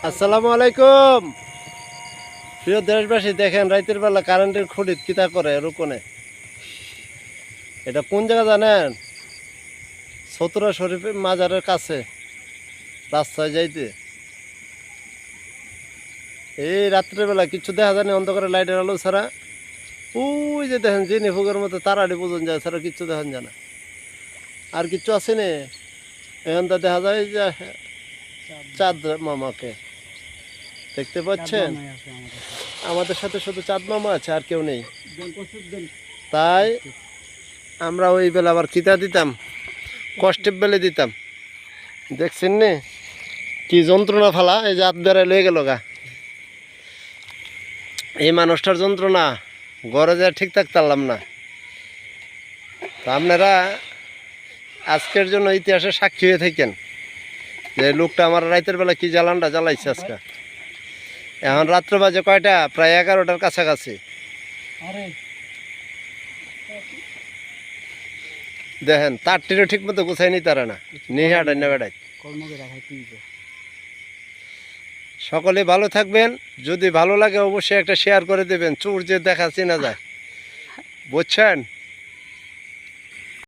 আসসালামু আলাইকুম প্রিয় দেশবাসী। দেখেন রাতের বেলা কারেন্টের খুঁটিত কিতা করে রুকনে। এটা কোন জায়গা জানেন? সতুরা শরীফ মাজারের কাছে রাস্তায় যাইতে এই রাত্রেবেলা কিছু দেখা যায় না, অন্ধকারে লাইটের আলো ছাড়া। ওই যে দেখেন জিনি ফুগের মতো তারাড়ি বোঝন যায়, ছাড়া কিচ্ছু দেখেন যায় না। আর কিচ্ছু আছে না, এখন তো দেখা যায় যে চাঁদ মামাকে দেখতে পাচ্ছেন। আমাদের সাথে শুধু চাঁদ মামা আছে, আর কেউ নেই। তাই আমরা ওই বেলা আবার কিতা দিতাম, কষ্টের বেলে দিতাম। দেখছেন নে কি যন্ত্রণা ফালা, এই যে হাত বেড়ায় লয়ে গেল গা। এই মানুষটার যন্ত্রণা ঘরে যায় ঠিক থাকতে পারলাম না। তা আপনারা আজকের জন্য ইতিহাসে সাক্ষী হয়ে থাকেন যে লোকটা আমার রাতের বেলা কি জ্বালানটা জ্বালাইছে আজকে। এখন রাত্র বাজে কয়টা? প্রায় 11টার কাছাকাছি। দেখেন তারটিরও ঠিক মতো গুছাই নি তারা না, নিয়ে হাঁটাই না বেড়াই। সকলে ভালো থাকবেন। যদি ভালো লাগে অবশ্যই একটা শেয়ার করে দেবেন, চোর যে দেখা চেনা যায়, বুঝছেন।